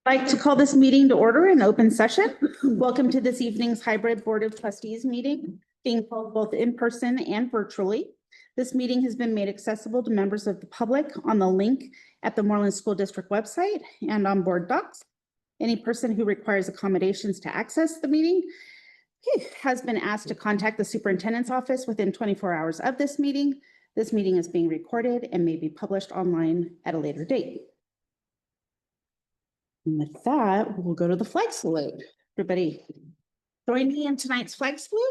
I'd like to call this meeting to order in open session. Welcome to this evening's hybrid Board of Trustees meeting, being held both in person and virtually. This meeting has been made accessible to members of the public on the link at the Moreland School District website and on board docs. Any person who requires accommodations to access the meeting has been asked to contact the superintendent's office within 24 hours of this meeting. This meeting is being recorded and may be published online at a later date. And with that, we'll go to the flag salute. Everybody join me in tonight's flag salute.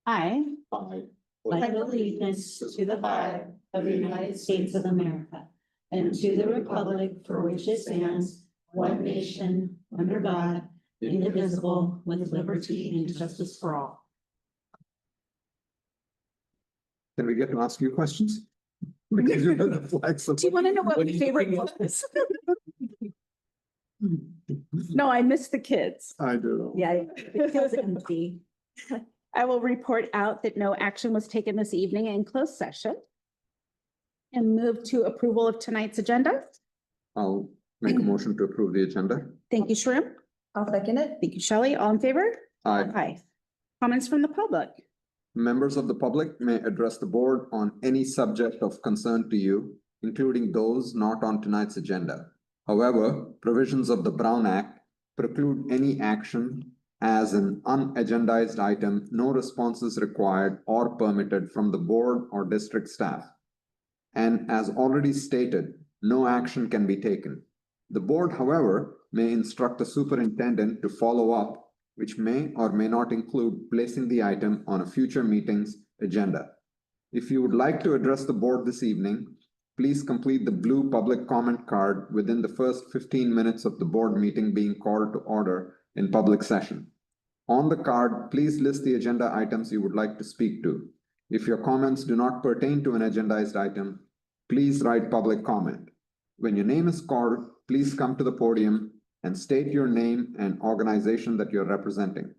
I pledge allegiance to the flag of the United States of America and to the republic for which it stands, one nation, under God, indivisible, with liberty and justice for all. Can we get to ask you questions? Because you know the flag salute. Do you want to know what my favorite was? No, I miss the kids. I do. Yeah, it feels empty. I will report out that no action was taken this evening in closed session. And move to approval of tonight's agenda. I'll make a motion to approve the agenda. Thank you, Shrew. I'll second it. Thank you, Shelley. All in favor? Aye. Aye. Comments from the public? Members of the public may address the board on any subject of concern to you, including those not on tonight's agenda. However, provisions of the Brown Act preclude any action as an unagendized item, no response is required or permitted from the board or district staff. And as already stated, no action can be taken. The board, however, may instruct the superintendent to follow up, which may or may not include placing the item on a future meeting's agenda. If you would like to address the board this evening, please complete the blue public comment card within the first 15 minutes of the board meeting being called to order in public session. On the card, please list the agenda items you would like to speak to. If your comments do not pertain to an agendized item, please write public comment. When your name is called, please come to the podium and state your name and organization that you're representing.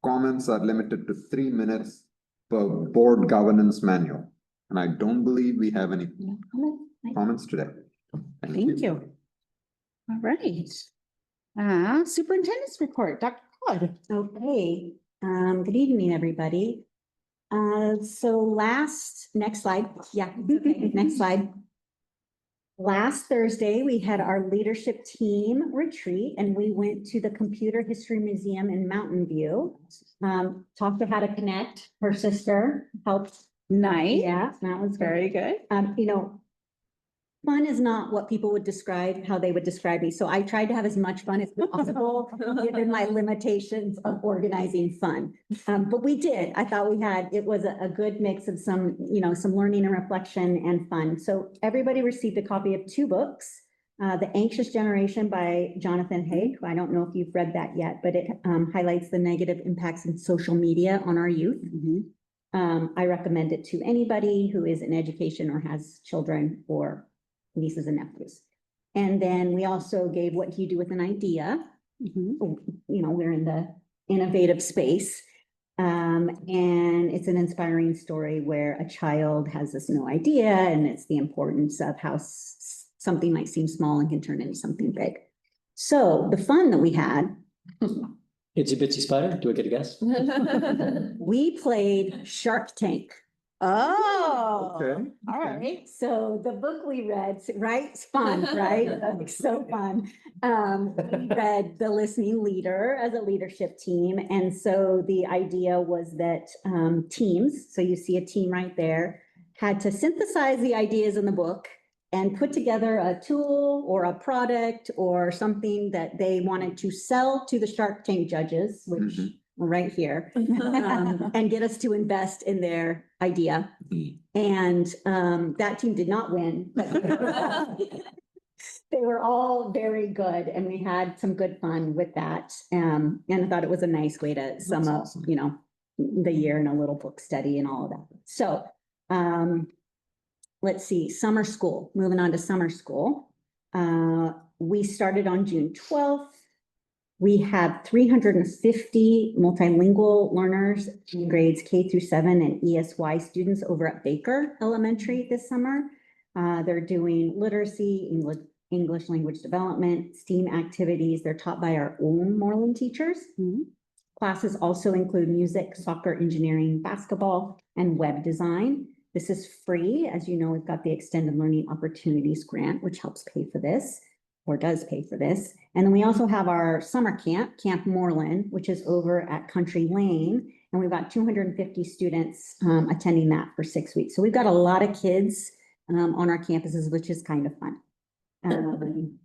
Comments are limited to 3 minutes per board governance manual. And I don't believe we have any comments today. Thank you. All right. Superintendent's report, Dr. Claude. Okay, good evening, everybody. So next slide. Yeah, okay, next slide. Last Thursday, we had our leadership team retreat and we went to the Computer History Museum in Mountain View. Talked to how to connect. Her sister helped. Nice. Yeah, that was Very good. you know, fun is not what people would describe, how they would describe me. So I tried to have as much fun as possible, given my limitations of organizing fun. But we did. I thought it was a good mix of some learning and reflection and fun. So everybody received a copy of 2 books. The Anxious Generation by Jonathan Haidt, who I don't know if you've read that yet, but it highlights the negative impacts in social media on our youth. I recommend it to anybody who is in education or has children or nieces and nephews. And then we also gave What Do You Do with an Idea? We're in the innovative space. And it's an inspiring story where a child has this new idea and it's the importance of how something might seem small and can turn into something big. So the fun that we had. Itsy Bitsy Spider, do I get a guess? We played Shark Tank. Oh, Okay. all right. So the book we read, right? It's fun, right? It's so fun. We read The Listening Leader as a leadership team. And so the idea was that teams, so you see a team right there, had to synthesize the ideas in the book and put together a tool or a product or something that they wanted to sell to the Shark Tank judges, which are right here, and get us to invest in their idea. And that team did not win, but they were all very good. And we had some good fun with that. And I thought it was a nice way to sum up, the year in a little book study and all of that. So, let's see, summer school, moving on to summer school. We started on June 12th. We had 350 multilingual learners in grades K through 7 and ESY students over at Baker Elementary this summer. They're doing literacy, English language development, STEAM activities. They're taught by our own Moreland teachers. Mhm. Classes also include music, soccer, engineering, basketball, and web design. This is free. As you know, we've got the Extended Learning Opportunities Grant, which helps pay for this, or does pay for this. And then we also have our summer camp, Camp Moreland, which is over at Country Lane. And we've got 250 students attending that for 6 weeks. So we've got a lot of kids on our campuses, which is kind of fun.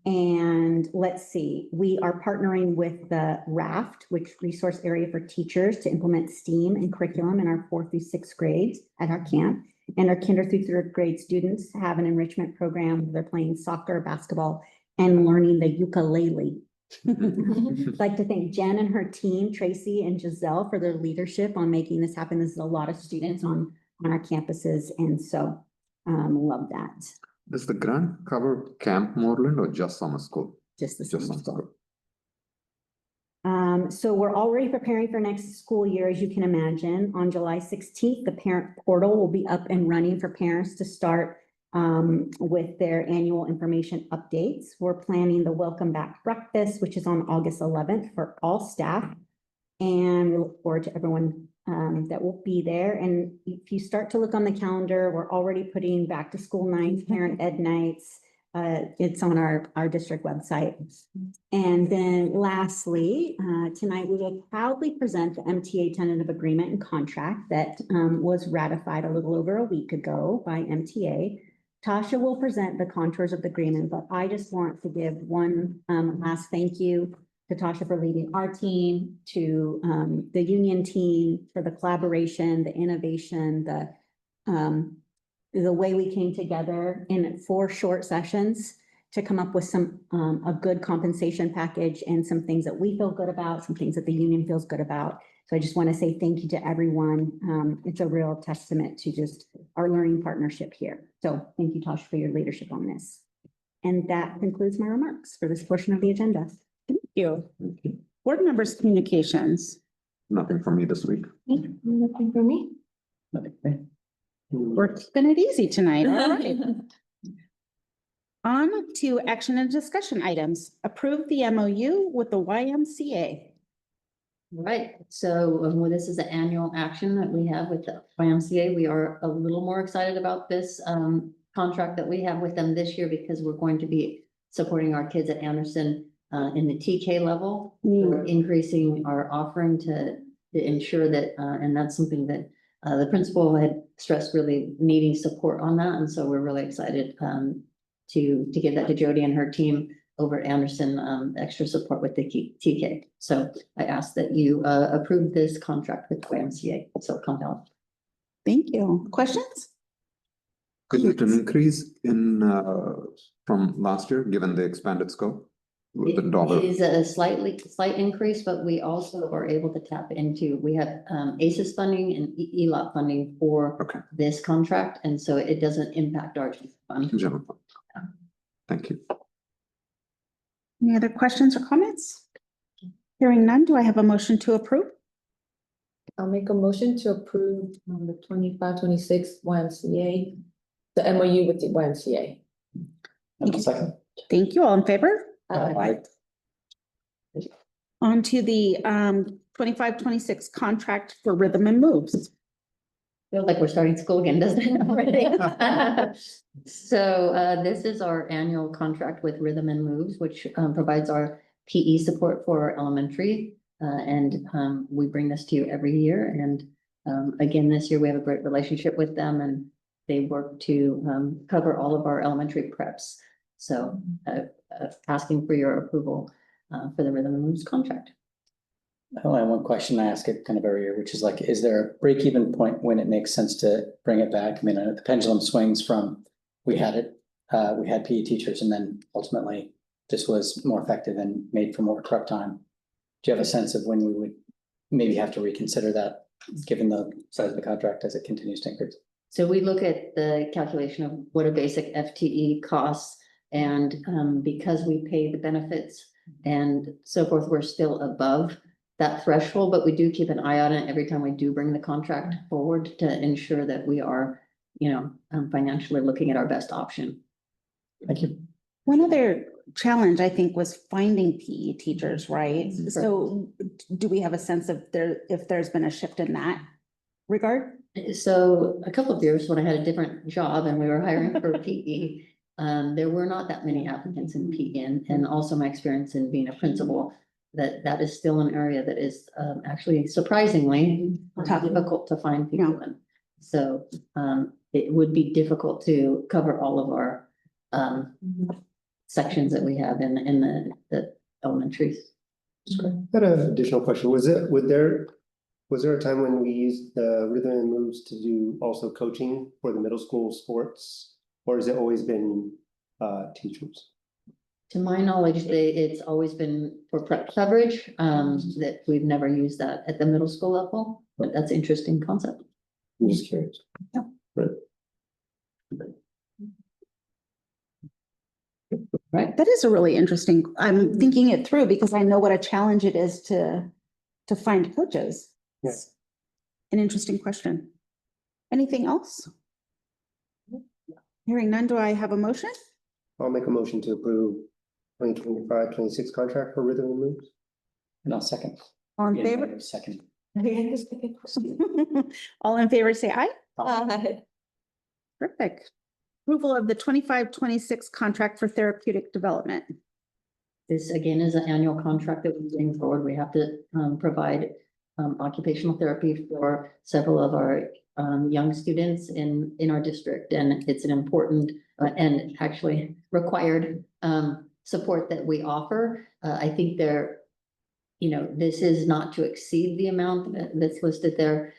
And let's see, we are partnering with the RAFT, which Resource Area for Teachers, to implement STEAM and curriculum in our 4th through 6th grades at our camp. And our kinder through 3rd grade students have an enrichment program where they're playing soccer, basketball, and learning the ukulele. I'd like to thank Jen and her team, Tracy and Giselle, for their leadership on making this happen. This is a lot of students on our campuses, and so love that. Does the grant cover Camp Moreland or just summer school? Just the Just summer summer school. school. So we're already preparing for next school year, as you can imagine. On July 16th, the parent portal will be up and running for parents to start with their annual information updates. We're planning the Welcome Back Breakfast, which is on August 11th for all staff. And we look forward to everyone that will be there. And if you start to look on the calendar, we're already putting back to school nights, parent ed nights. It's on our district website. And then lastly, tonight we will proudly present the MTA tentative agreement and contract that was ratified a little over a week ago by MTA. Tasha will present the contours of the agreement, but I just want to give one last thank you to Tasha for leading our team, to the union team for the collaboration, the innovation, the way we came together in 4 short sessions to come up with some a good compensation package and some things that we feel good about, some things that the union feels good about. So I just want to say thank you to everyone. It's a real testament to just our learning partnership here. So thank you, Tasha, for your leadership on this. And that concludes my remarks for this portion of the agenda. Thank you. Board members' communications. Nothing from me this week. Nothing for me. Okay. We're keeping it easy tonight. All right. On to action and discussion items. Approve the MOU with the YMCA. Right, so well, this is an annual action that we have with the YMCA. We are a little more excited about this contract that we have with them this year because we're going to be supporting our kids at Anderson in the TK level. We're increasing our offering to ensure that, and that's something that the principal had stressed really needing support on that. And so we're really excited to give that to Jody and her team over at Anderson, extra support with the TK. So I ask that you approve this contract with YMCA, Silicon Valley. Thank you. Questions? Is it an increase in from last year, given the expanded scope? With the dollar? It is a slight increase, but we also are able to tap into, we have ACES funding and ELOT funding for Okay. this contract. And so it doesn't impact our fund. General fund. Thank you. Any other questions or comments? Hearing none, do I have a motion to approve? I'll make a motion to approve the 25-26 YMCA, the MOU with the YMCA. And a second. Thank you. All in favor? Aye. On to the 25-26 contract for Rhythm and Moves. Feels like we're starting school again, doesn't it already? So this is our annual contract with Rhythm and Moves, which provides our PE support for our elementary. And we bring this to you every year. And again, this year we have a great relationship with them and they work to cover all of our elementary preps. So asking for your approval for the Rhythm and Moves contract. I only have one question I ask it kind of every year, which is like, is there a break-even point when it makes sense to bring it back? I mean, the pendulum swings from, we had PE teachers and then ultimately this was more effective and made for more prep time. Do you have a sense of when we would maybe have to reconsider that, given the size of the contract as it continues to increase? So we look at the calculation of what a basic FTE costs. And because we pay the benefits and so forth, we're still above that threshold, but we do keep an eye on it every time we do bring the contract forward to ensure that we are, financially looking at our best option. Thank you. One other challenge, I think, was finding PE teachers, right? So do we have a sense of if there's been a shift in that regard? So a couple of years when I had a different job and we were hiring for PE, there were not that many applicants in PE, and also my experience in being a principal, that is still an area that is actually surprisingly Tough. difficult to find people in. So it would be difficult to cover all of our sections that we have in the elementaries. Got an additional question. Was there a time when we used the Rhythm and Moves to do also coaching for the middle school sports? Or has it always been teachers? To my knowledge, it's always been for prep coverage, that we've never used that at the middle school level, but that's an interesting concept. I'm just curious. Right. That is a really interesting, I'm thinking it through because I know what a challenge it is to find coaches. Yeah. An interesting question. Anything else? Hearing none, do I have a motion? I'll make a motion to approve 2025-26 contract for Rhythm and Moves. And I'll second. All in Yeah, favor? wait a Second. All in favor, say aye. Aye. Perfect. Approval of the 25-26 contract for therapeutic development. This again is an annual contract that we bring forward. We have to provide occupational therapy for several of our young students in our district. And it's an important and actually required support that we offer. I think this is not to exceed the amount that's listed there.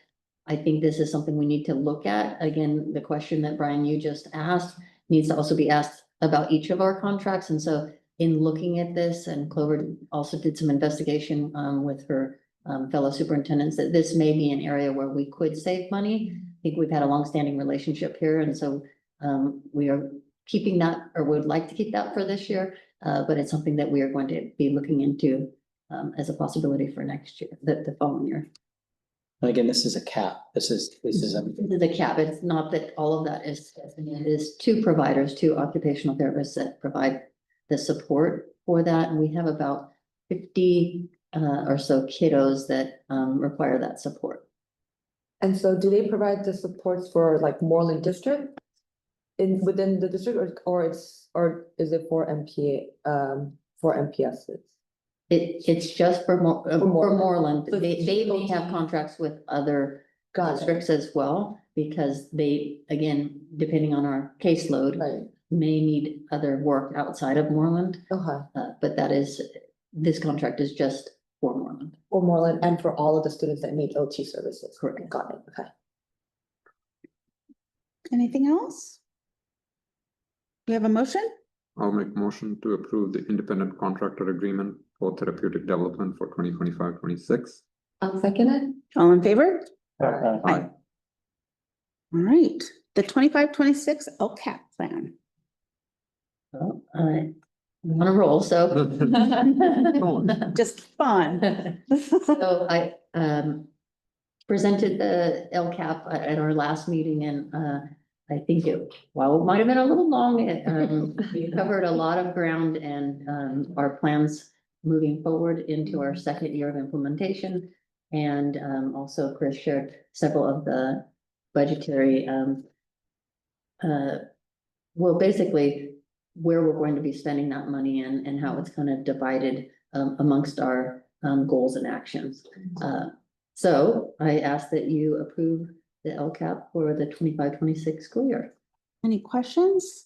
I think this is something we need to look at. Again, the question that Brian, you just asked needs to also be asked about each of our contracts. And so in looking at this, and Clover also did some investigation with her fellow superintendents, that this may be an area where we could save money. I think we've had a longstanding relationship here. And so we are keeping that, or would like to keep that for this year. But it's something that we are going to be looking into as a possibility for next year, the following year. And again, this is a cap. This is a, This is a cap. It's not that all of that is, it is two providers, two occupational therapists that provide the support for that. And we have about 50 or so kiddos that require that support. And so do they provide the supports for like Moreland District? Within the district or is it for MPA, for MPSs? It's just for Moreland. So They may have contracts with other Got it. districts as well, because they, again, depending on our caseload, Right, may need other work outside of Moreland. okay, But this contract is just for Moreland. for Moreland and for all of the students that need OT services. Correct. Got it, okay. Anything else? We have a motion? I'll make motion to approve the independent contractor agreement for therapeutic development for 2025-26. I'll second it. All in favor? Aye. Aye. All right, the 25-26 LCAP plan. Well, I'm on a roll, so. Just fun. So I presented the LCAP at our last meeting, and I think while it might have been a little long, we covered a lot of ground, and our plans moving forward into our second year of implementation. And also Chris shared several of the budgetary basically where we're going to be spending that money and how it's kind of divided amongst our goals and actions. So I ask that you approve the LCAP for the 25-26 school year. Any questions?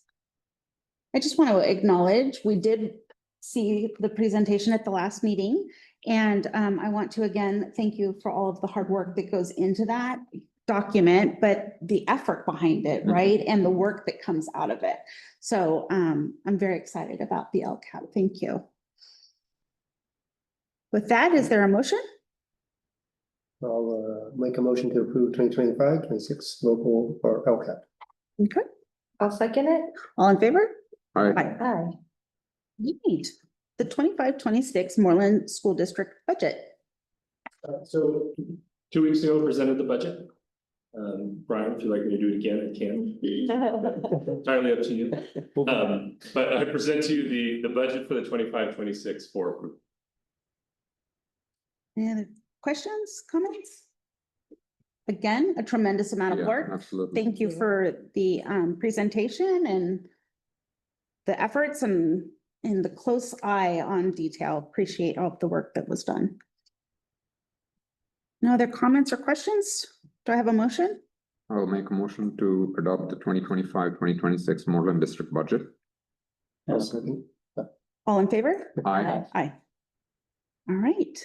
I just want to acknowledge, we did see the presentation at the last meeting. And I want to again, thank you for all of the hard work that goes into that document, but the effort behind it, right? And the work that comes out of it. So I'm very excited about the LCAP. Thank you. With that, is there a motion? I'll make a motion to approve 2025-26 local or LCAP. Okay, I'll second it. all in favor? All right, Aye. Aye. Neat. The 25-26 Moreland School District budget. So 2 weeks ago, presented the budget. Brian, if you'd like me to do it again, I can. Entirely up to you. But I present to you the budget for the 25-26 for approval. Any other questions, comments? Again, a tremendous amount of Yeah, work. absolutely. Thank you for the presentation and the efforts and the close eye on detail. Appreciate all of the work that was done. No other comments or questions? Do I have a motion? I'll make a motion to adopt the 2025-2026 Moreland District budget. Yes. All in favor? Aye. Aye. All right,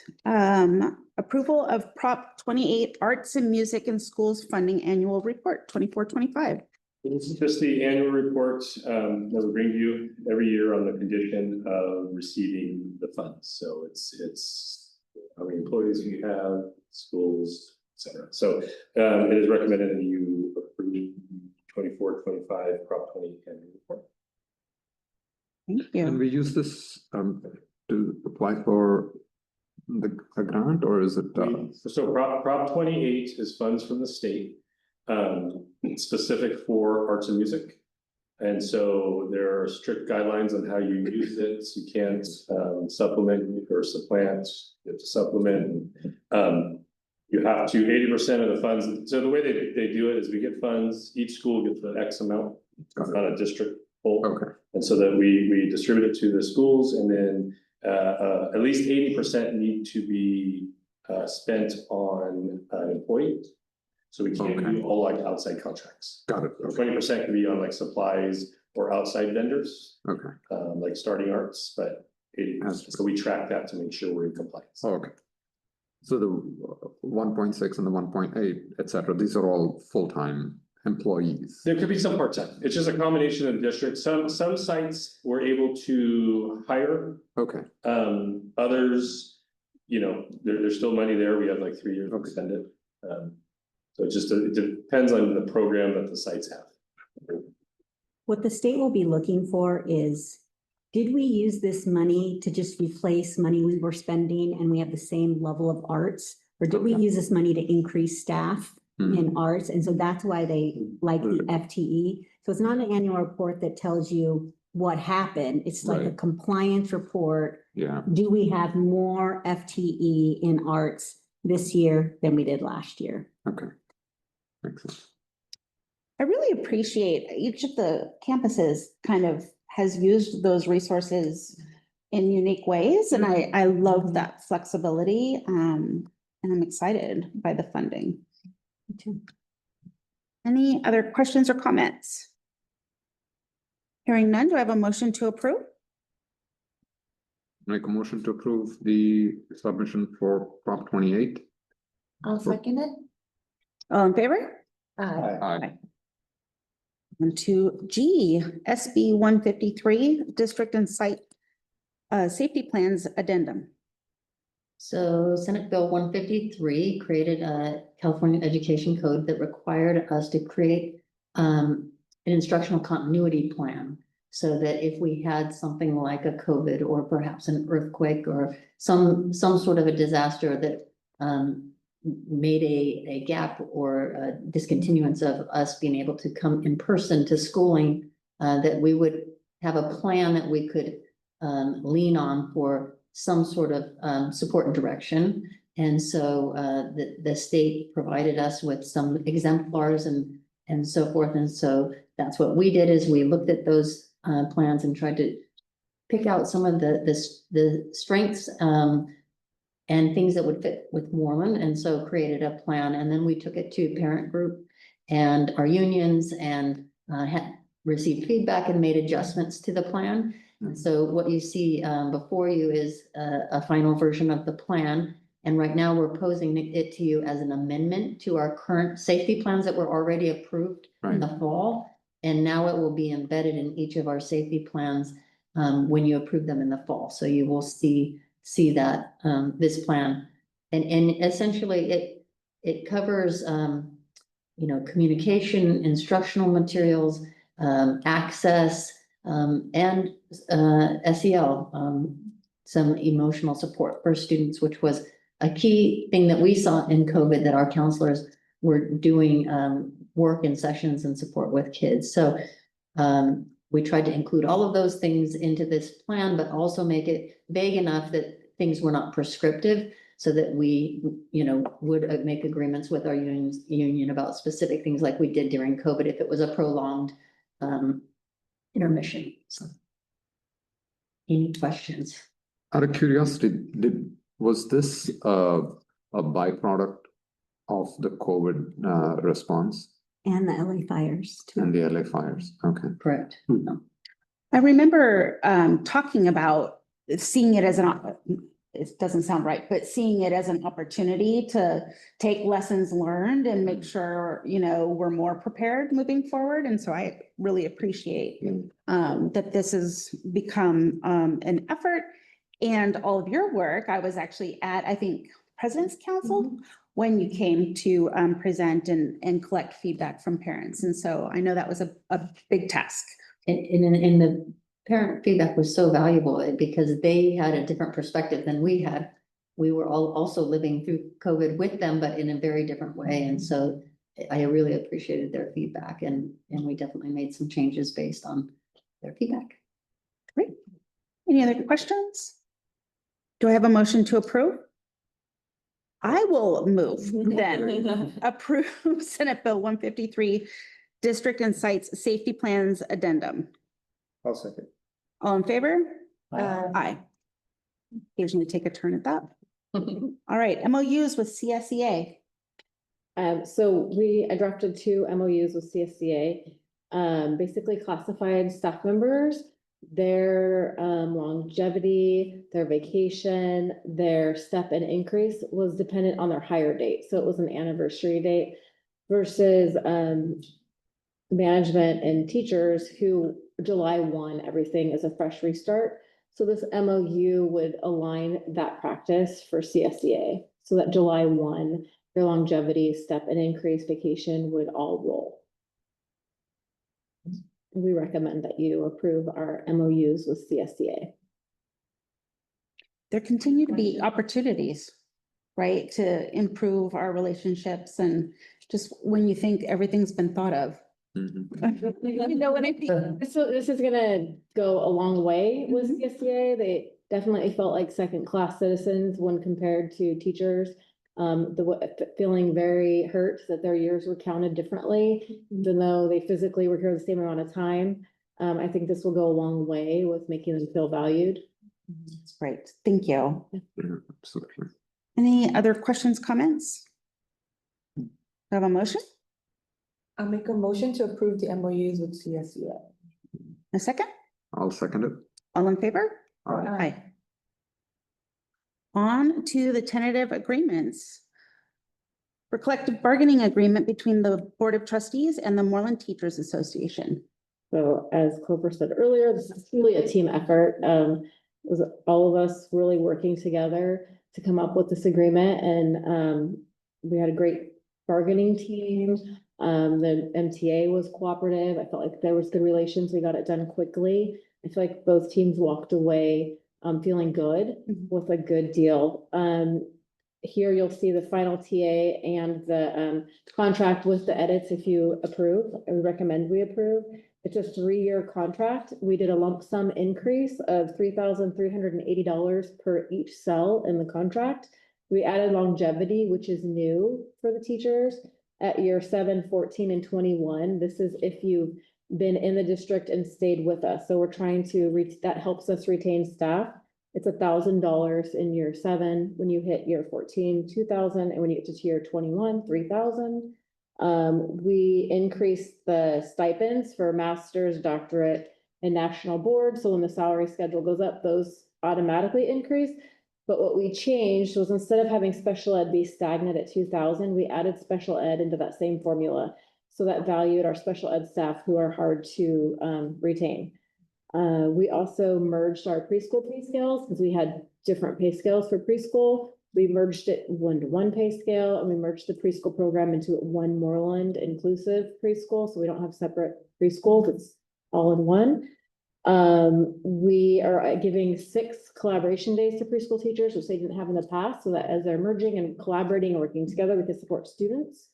approval of Prop 28 Arts and Music in Schools Funding Annual Report 24-25. This is just the annual report that we bring to you every year on the condition of receiving the funds. So it's how many employees we have, schools, et cetera. So it is recommended that you approve 24-25 Prop 28 annual report. Thank Can you. we use this to apply for a grant, or is it? So Prop 28 is funds from the state, specific for arts and music. And so there are strict guidelines on how you use it. You can't supplement or supplant, you have to supplement. You have to 80% of the funds. So the way they do it is we get funds, each school gets an X amount, it's not a district full. Okay, And so that we distribute it to the schools, and then at least 80% need to be spent on employees. So we can't Okay. do all like outside contracts. got it. Okay. 20% can be on like supplies or outside vendors, Okay. like starting arts, but 80%. So we track that to make sure we're in compliance. Okay. So the 1.6 and the 1.8, et cetera, these are all full-time employees. There could be some part-time. It's just a combination of the district. Some sites were able to hire. Okay, Others, there's still money there. We have like 3 years to spend it. So it depends on the program that the sites have. What the state will be looking for is, did we use this money to just replace money we were spending and we have the same level of arts? Or did we Okay. use this money to increase staff in arts? And so that's why they like the FTE. So it's not an annual report that tells you what happened. It's like a Right. compliance report. yeah, Do we have more FTE in arts this year than we did last year? okay. Makes sense. I really appreciate each of the campuses kind of has used those resources in unique ways, and I love that flexibility. And I'm excited by the funding. Me too. Any other questions or comments? Hearing none, do I have a motion to approve? Make a motion to approve the submission for Prop 28. I'll second it. All in favor? Aye. And to G, SB 153, District and Site Safety Plans Addendum. So Senate Bill 153 created a California Education Code that required us to create an instructional continuity plan. So that if we had something like a COVID or perhaps an earthquake or some sort of a disaster that made a gap or a discontinuance of us being able to come in person to schooling, that we would have a plan that we could lean on for some sort of support and direction. And so the state provided us with some exemplars and so forth. And so that's what we did, is we looked at those plans and tried to pick out some of the strengths and things that would fit with Moreland, and so created a plan. And then we took it to parent group and our unions and had received feedback and made adjustments to the plan. And so what you see before you is a final version of the plan. And right now we're posing it to you as an amendment to our current safety plans that were already approved in the fall. And now it will be embedded in each of our safety plans when you approve them in the fall. So you will see that this plan, and essentially it covers communication, instructional materials, access, and SEL, some emotional support for students, which was a key thing that we saw in COVID, that our counselors we're doing work and sessions and support with kids. So we tried to include all of those things into this plan, but also make it vague enough that things were not prescriptive, so that we, would make agreements with our union about specific things like we did during COVID, if it was a prolonged intermission. So any questions? Out of curiosity, was this a byproduct of the COVID response And the LA fires too. and the LA fires? Okay. Correct. I remember talking about seeing it as it doesn't sound right, but seeing it as an opportunity to take lessons learned and make sure, we're more prepared moving forward. And so I really appreciate that this has become an effort, and all of your work. I was actually at, I think, President's Council when you came to present and collect feedback from parents. And so I know that was a big task. And the parent feedback was so valuable because they had a different perspective than we had. We were all also living through COVID with them, but in a very different way. And so I really appreciated their feedback, and we definitely made some changes based on their feedback. Great. Any other questions? Do I have a motion to approve? I will move then. Approve Senate Bill 153, District and Sites Safety Plans Addendum. I'll second. All in favor? Aye. Occasionally take a turn at that. All right, MOUs with CSEA. So I drafted 2 MOUs with CSCA, basically classified staff members, their longevity, their vacation, their step and increase was dependent on their hire date. So it was an anniversary date versus management and teachers who July 1, everything is a fresh restart. So this MOU would align that practice for CSCA so that July 1, their longevity, step and increase, vacation would all roll. We recommend that you approve our MOUs with CSCA. There continue to be opportunities, right, to improve our relationships, and just when you think everything's been thought of. You know what I mean? So this is gonna go a long way with CSCA. They definitely felt like second-class citizens when compared to teachers. Feeling very hurt that their years were counted differently, even though they physically were here the same amount of time. I think this will go a long way with making them feel valued. That's great. Thank you. Absolutely. Any other questions, comments? Do I have a motion? I'll make a motion to approve the MOUs with CSEA. A second? I'll second it. All in favor? Aye. Aye. On to the tentative agreements. For collective bargaining agreement between the Board of Trustees and the Moreland Teachers Association. So as Clover said earlier, this is truly a team effort. It was all of us really working together to come up with this agreement, and we had a great bargaining team. The MTA was cooperative. I felt like there was good relations. We got it done quickly. I feel like both teams walked away feeling good with a good deal. Here you'll see the final TA and the contract with the edits if you approve. I would recommend we approve. It's a 3-year contract. We did a lump sum increase of $3,380 per each cell in the contract. We added longevity, which is new for the teachers at year 7, 14, and 21. This is if you've been in the district and stayed with us. So we're trying to reach, that helps us retain staff. It's $1,000 in year 7. When you hit year 14, 2,000, and when you get to year 21, 3,000. We increased the stipends for master's, doctorate, and national board. So when the salary schedule goes up, those automatically increase. But what we changed was instead of having special ed be stagnant at 2,000, we added special ed into that same formula. So that valued our special ed staff who are hard to retain. We also merged our preschool pay scales because we had different pay scales for preschool. We merged it 1-to-1 pay scale, and we merged the preschool program into one Moreland inclusive preschool. So we don't have separate preschools, it's all in one. We are giving 6 collaboration days to preschool teachers, which they didn't have in the past, so that as they're merging and collaborating and working together, we can support students.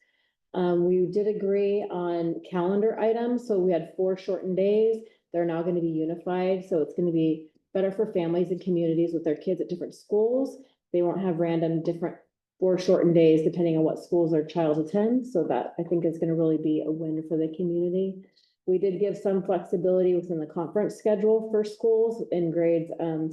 We did agree on calendar items, so we had 4 shortened days. They're now going to be unified, so it's going to be better for families and communities with their kids at different schools. They won't have random different 4 shortened days depending on what schools their child attends, so that I think is going to really be a win for the community. We did give some flexibility within the conference schedule for schools in grades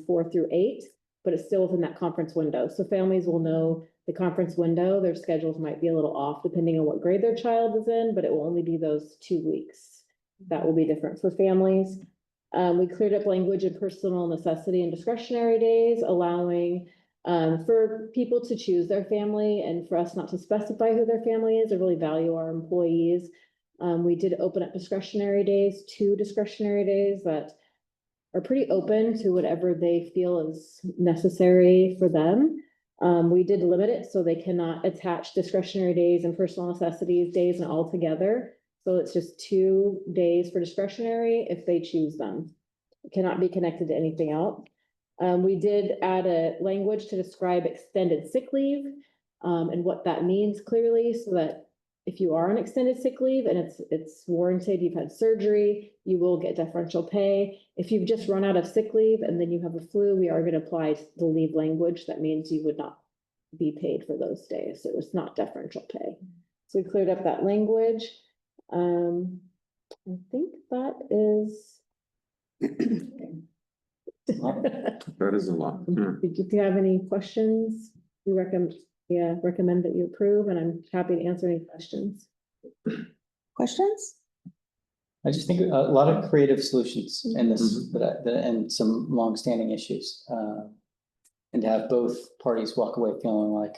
4 through 8, but it's still within that conference window. So families will know the conference window, their schedules might be a little off depending on what grade their child is in, but it will only be those 2 weeks. That will be different for families. We cleared up language in personal necessity and discretionary days, allowing for people to choose their family and for us not to specify who their family is or really value our employees. We did open up discretionary days, 2 discretionary days that are pretty open to whatever they feel is necessary for them. We did limit it so they cannot attach discretionary days and personal necessities days and all together. So it's just 2 days for discretionary if they choose them. It cannot be connected to anything else. We did add a language to describe extended sick leave and what that means clearly, so that if you are on extended sick leave and it's warranted, you've had surgery, you will get differential pay. If you've just run out of sick leave and then you have a flu, we are going to apply the leave language. That means you would not be paid for those days. So it's not differential pay. So we cleared up that language. I think that is. That is a lot. Yeah. If you have any questions, we recommend that you approve, and I'm happy to answer any questions. Questions? I just think a lot of creative solutions in this, Mhm. and some longstanding issues. And to have both parties walk away feeling like,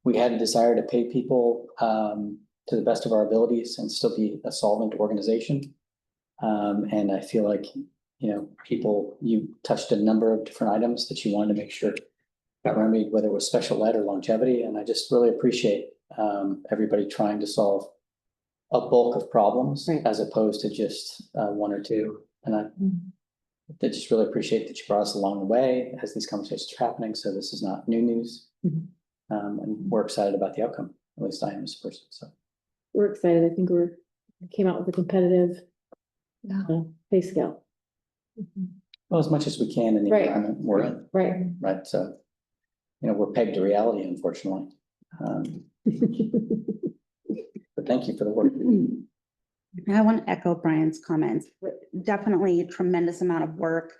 we had a desire to pay people to the best of our abilities and still be a solvent organization. And I feel like, you touched a number of different items that you wanted to make sure got remedied, whether it was special ed or longevity. And I just really appreciate everybody trying to solve a bulk of problems Right. as opposed to just 1 or 2. And I just really appreciate that you brought us along the way as these conversations are happening. So this is not new news. Mhm. And we're excited about the outcome. At least I am as a person. So We're excited. I think we came out with a competitive pay scale. well, as much as we can in the Right. environment we're in, Right. right? So, we're pegged to reality, unfortunately. But thank you for the work. I want to echo Brian's comments. Definitely a tremendous amount of work.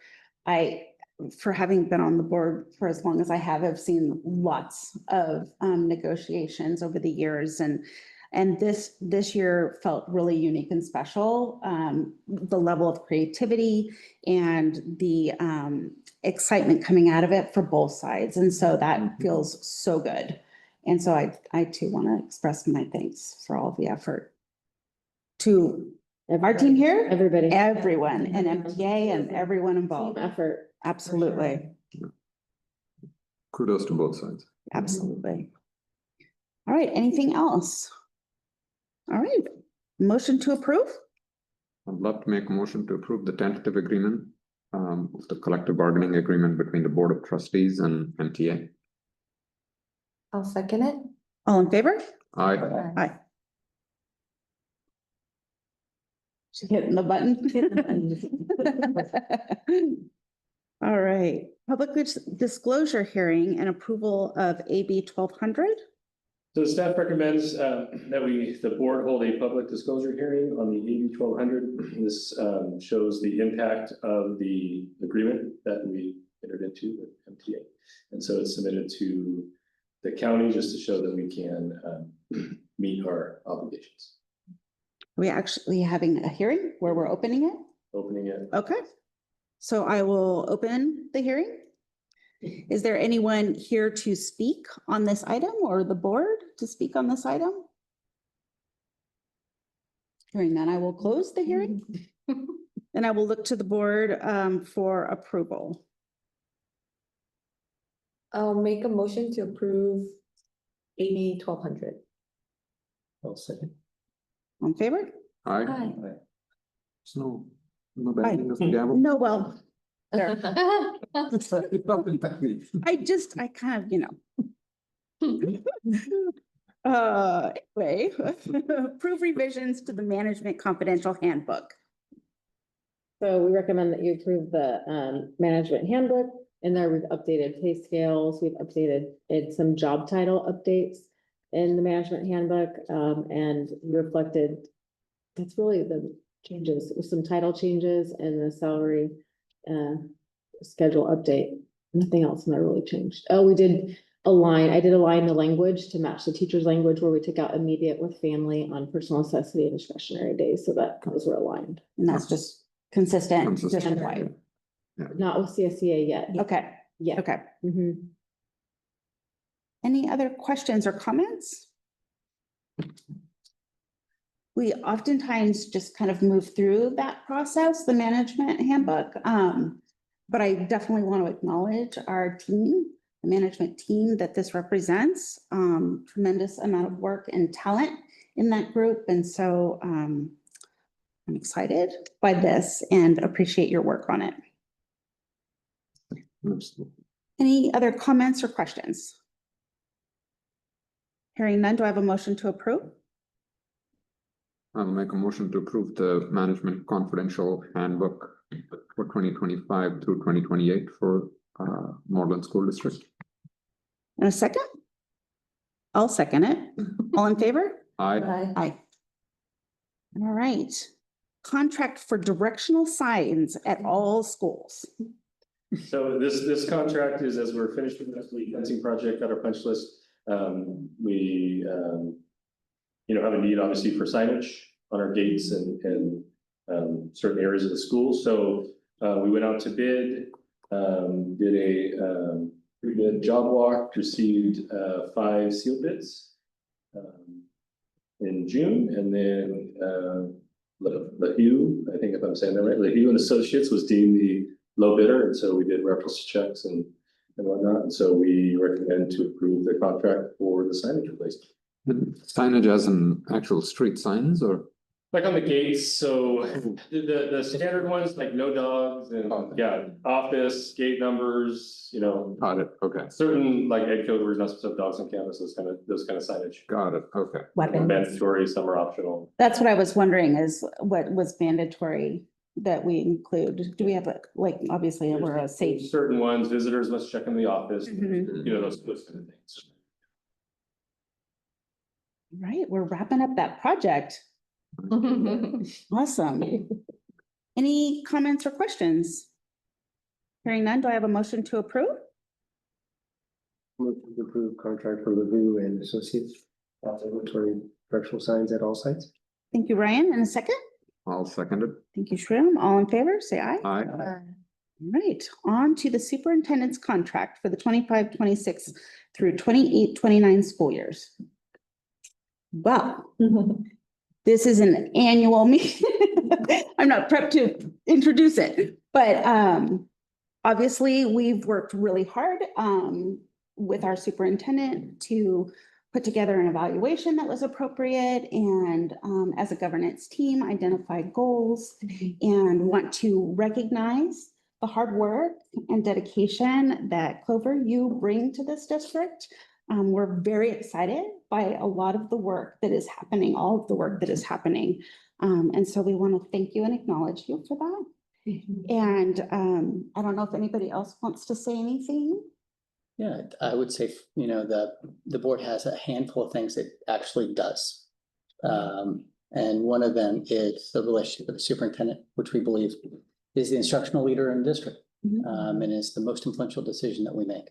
For having been on the board for as long as I have seen lots of negotiations over the years, and this year felt really unique and special. The level of creativity and the excitement coming out of it for both sides. And so that feels so good. And so I too want to express my thanks for all the effort to our team here, Everybody. everyone, and MTA and everyone Team involved. effort. Absolutely, Kudos to both sides. absolutely. All right, anything else? All right, motion to approve? I'd love to make a motion to approve the tentative agreement of the collective bargaining agreement between the Board of Trustees and MTA. I'll second it. All in favor? Aye. Aye. She's hitting the button. All right, public disclosure hearing and approval of AB 1200. So staff recommends that the board hold a public disclosure hearing on the AB 1200. This shows the impact of the agreement that we entered into with MTA. And so it's submitted to the county just to show that we can meet our obligations. Are we actually having a hearing where we're opening it? Opening it. Okay, so I will open the hearing. Is there anyone here to speak on this item or the board to speak on this item? Hearing none, I will close the hearing. And I will look to the board for approval. I'll make a motion to approve AB 1200. Well, second. On favor? Aye. Aye. So, no banging of the gavel. No, well, there. It doesn't affect me. I kind of, Anyway, approve revisions to the management confidential handbook. So we recommend that you approve the management handbook. In there, we've updated pay scales, we've updated some job title updates in the management handbook, and reflected. That's really the changes, with some title changes and the salary schedule update. Nothing else in there really changed. Oh, I did align the language to match the teacher's language, where we took out immediate with family on personal necessity and discretionary days, so that those were aligned. And that's just consistent, Consistent. district-wide. Not with CSEA yet. Okay, Yeah. okay. Mhm. Any other questions or comments? We oftentimes just kind of move through that process, the management handbook. But I definitely want to acknowledge our team, the management team that this represents, tremendous amount of work and talent in that group. And so I'm excited by this and appreciate your work on it. Any other comments or questions? Hearing none, do I have a motion to approve? I'll make a motion to approve the management confidential handbook for 2025 through 2028 for Moreland School District. And a second? I'll second it. All in favor? Aye. Aye. All right. Contract for directional signs at all schools. So this contract is, as we're finished with the fencing project, got our punch list. We have a need obviously for signage on our gates and certain areas of the school. So we went out to bid, did a pre-bid job walk, received 5 sealed bids in June, and then LaHue, I think if I'm saying that right, LaHue and Associates was deemed the low bidder, and so we did reference checks and whatnot, and so we recommend to approve the contract for the signage replacement. Signage as in actual street signs or? Like on the gates, so the standard ones, like no dogs and, yeah, office, gate numbers, Got it, okay, certain like ed code where you're not supposed to have dogs on campus, those kind of signage. got it, okay. Weapons. Mandatory, some are optional. That's what I was wondering is what was mandatory that we include. Do we have obviously we're a safe. Certain ones, visitors must check in the office, Mhm. those kind of things. Right, we're wrapping up that project. Awesome. Any comments or questions? Hearing none, do I have a motion to approve? Motion to approve contract for LaRue and Associates, regulatory directional signs at all sites. Thank you, Ryan. And a second? I'll second it. Thank you, Shriram. All in favor, say aye. Aye. All right, on to the superintendent's contract for the 25-26 through 28-29 school years. Wow, this is an annual meeting. I'm not prepped to introduce it, but obviously we've worked really hard with our superintendent to put together an evaluation that was appropriate and as a governance team, identify goals and want to recognize the hard work and dedication that Clover, you bring to this district. We're very excited by a lot of the work that is happening, all of the work that is happening. And so we want to thank you and acknowledge you for that. And I don't know if anybody else wants to say anything. Yeah, I would say, the board has a handful of things it actually does. And one of them is the relationship with the superintendent, which we believe is the instructional leader in the district, and is the most influential decision that we make.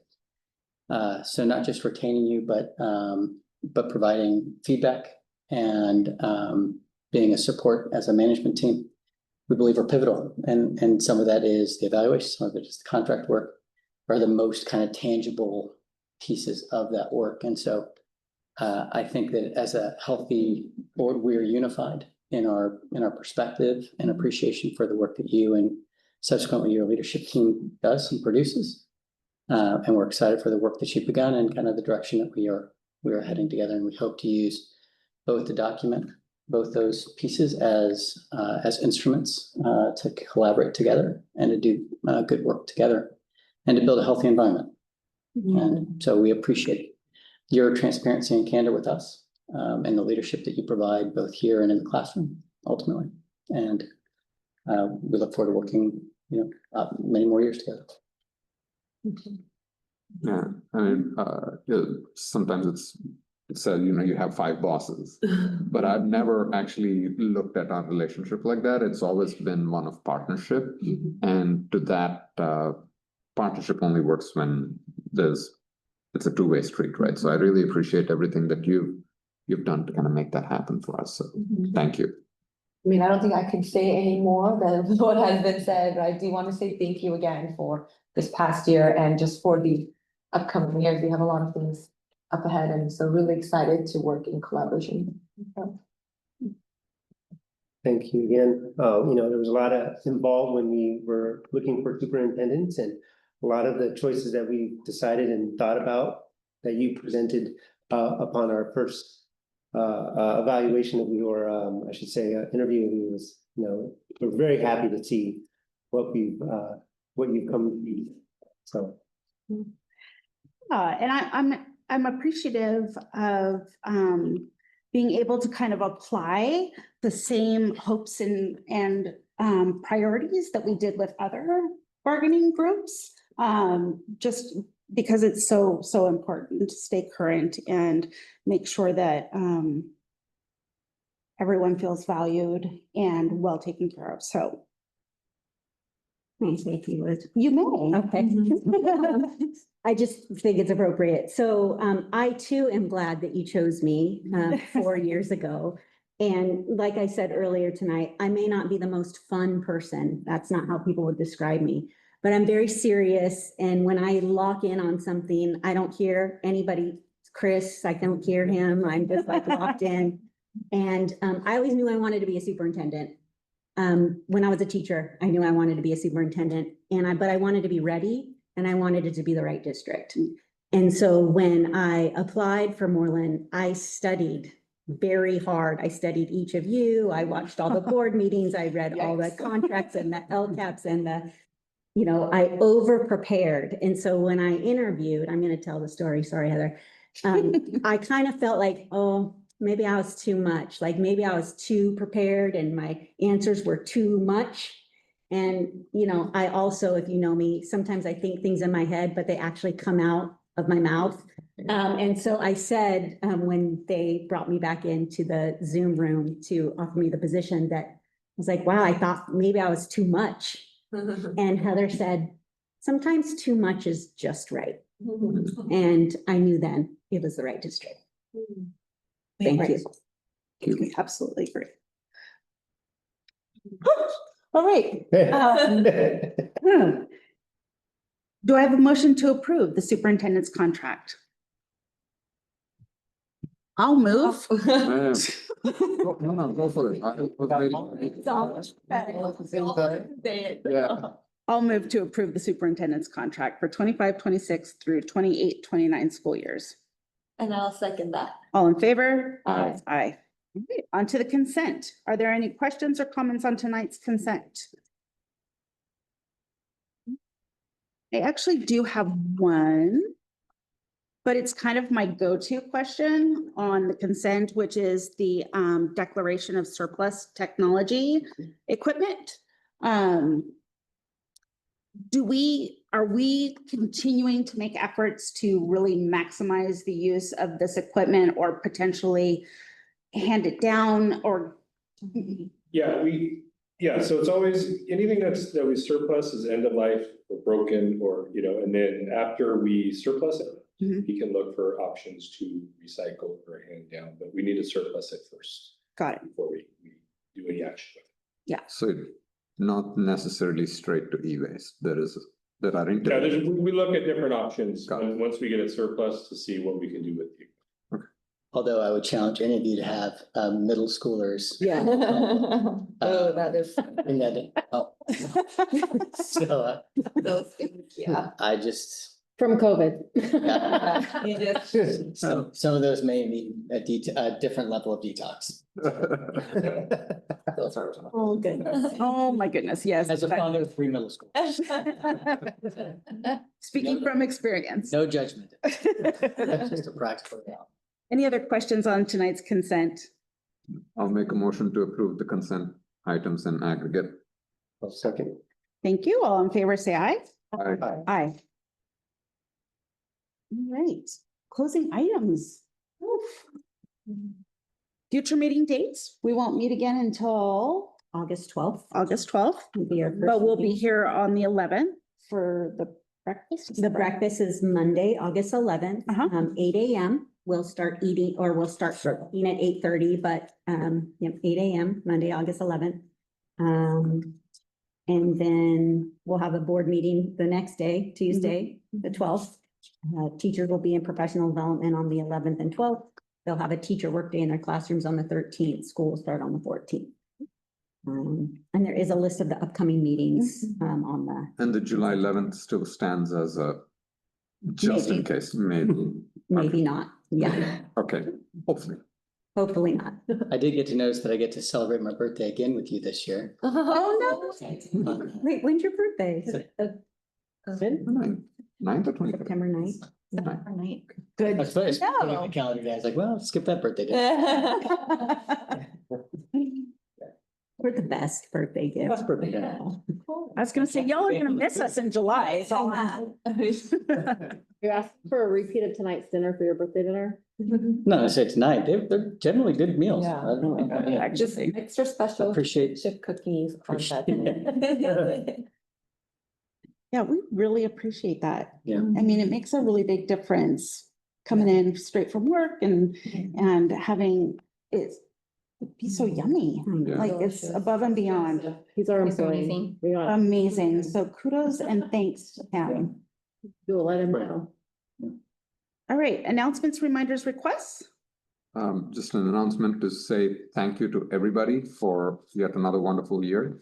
So not just retaining you, but providing feedback and being a support as a management team, we believe are pivotal. And some of that is the evaluation, some of it is the contract work, are the most kind of tangible pieces of that work. And so I think that as a healthy board, we are unified in our perspective and appreciation for the work that you and subsequently your leadership team does and produces. And we're excited for the work that you've begun and kind of the direction that we are heading together. And we hope to use both to document both those pieces as instruments to collaborate together and to do good work together and to build a healthy environment. And so we appreciate your transparency and candor with us, and the leadership that you provide both here and in the classroom ultimately. And we look forward to working, many more years together. Yeah, I mean, sometimes it's said, you have 5 bosses, but I've never actually looked at our relationship like that. It's always been one of partnership. And to that, partnership only works when it's a two-way street, right? So I really appreciate everything that you've done to kind of make that happen for us. So thank you. I mean, I don't think I can say any more than what has been said. I do want to say thank you again for this past year and just for the upcoming years. We have a lot of things up ahead, and so really excited to work in collaboration. Thank you again. There was a lot involved when we were looking for superintendents, and a lot of the choices that we decided and thought about that you presented upon our first evaluation that we were, I should say, interview with you was, we're very happy to see what you've come to be. So. And I'm appreciative of being able to kind of apply the same hopes and priorities that we did with other bargaining groups. Just because it's so important to stay current and make sure that everyone feels valued and well taken care of. So. Thanks, if you would. You may. Okay. I just think it's appropriate. So I too am glad that you chose me 4 years ago. And like I said earlier tonight, I may not be the most fun person. That's not how people would describe me. But I'm very serious. And when I lock in on something, I don't hear anybody, Chris, I don't hear him. I'm just like locked in. And I always knew I wanted to be a superintendent. When I was a teacher, I knew I wanted to be a superintendent, but I wanted to be ready and I wanted it to be the right district. And so when I applied for Moreland, I studied very hard. I studied each of you. I watched all the board meetings. I read all the contracts and the LCAPs and I over prepared. And so when I interviewed, I'm going to tell the story. Sorry, Heather. I kind of felt like, oh, maybe I was too much, like maybe I was too prepared and my answers were too much. And, I also, if you know me, sometimes I think things in my head, but they actually come out of my mouth. And so I said, when they brought me back into the Zoom room to offer me the position, that I was like, wow, I thought maybe I was too much. And Heather said, sometimes too much is just right. And I knew then it was the right district. Thank you. We absolutely agree. All right. Do I have a motion to approve the superintendent's contract? I'll move. No, go for it. I was waiting. Yeah. I'll move to approve the superintendent's contract for 25-26 through 28-29 school years. And I'll second that. All in favor? Aye. Aye. Okay, on to the consent. Are there any questions or comments on tonight's consent? I actually do have one, but it's kind of my go-to question on the consent, which is the declaration of surplus technology equipment. Are we continuing to make efforts to really maximize the use of this equipment or potentially hand it down or? So it's always, anything that we surplus is end of life or broken or, and then after we surplus it, we can look for options to recycle or hand down, but we need to surplus it first. Got it. Before we do any action with it. Yeah. So not necessarily straight to e-waste. There are. We look at different options Got it. once we get it surplus to see what we can do with you. Although I would challenge any of you to have middle schoolers. Yeah. Oh, that is. So Yeah. I just, From COVID. So some of those may need a different level of detox. Oh, goodness. Oh, my goodness, yes. As a father of 3 middle school, Speaking from experience. no judgment. That's just a practical reality. Any other questions on tonight's consent? I'll make a motion to approve the consent items in aggregate. Second. Thank you. All in favor, say aye. Aye. Aye. All right, closing items. Oof. Future meeting dates, we won't meet again until August 12th. August 12th, will be our first but we'll be meeting. here on the 11th for the breakfast. The breakfast is Monday, August 11th, Uh-huh. 8 AM. We'll start eating, or we'll start eating at 8:30, but, 8 AM, Monday, August 11th. And then we'll have a board meeting the next day, Tuesday, the 12th. Teachers will be in professional development on the 11th and 12th. They'll have a teacher workday in their classrooms on the 13th. School will start on the 14th. And there is a list of the upcoming meetings, on the, And the July 11th still stands as a, just in Maybe. case, maybe. maybe not, yeah, Okay, hopefully. hopefully not. I did get to notice that I get to celebrate my birthday again with you this year. Oh, no. Wait, when's your birthday? Ninth or 25th? September 9th. Good. I was putting it on No. the calendar today. I was like, well, skip that birthday day. We're the best birthday gift. That's birthday day. I was gonna say, y'all are gonna miss us in July. so- You asked for a repeat of tonight's dinner for your birthday dinner? No, I said tonight, they're generally good meals. Yeah. I don't know. Yeah. Just extra special Appreciate. chip cookies on that. Appreciate Yeah, we really appreciate that. Yeah. I mean, it makes a really big difference coming in straight from work and having it be so yummy. Yeah. Like it's above and beyond. He's our He's employee. amazing. We got, Amazing. So kudos and thanks to him. you'll let him know. All right, announcements, reminders, requests? Just an announcement to say thank you to everybody for yet another wonderful year.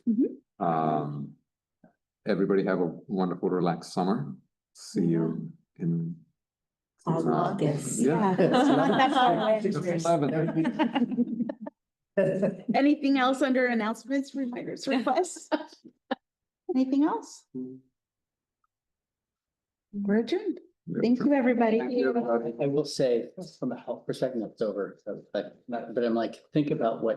Everybody have a wonderful, relaxed summer. See you in. August. Yeah. That's Anything else under announcements, reminders, requests? Anything else? We're adjourned. Thank you, everybody. Thank you, everybody. I will say, from a health perspective, it's over, so, but I'm like, think about what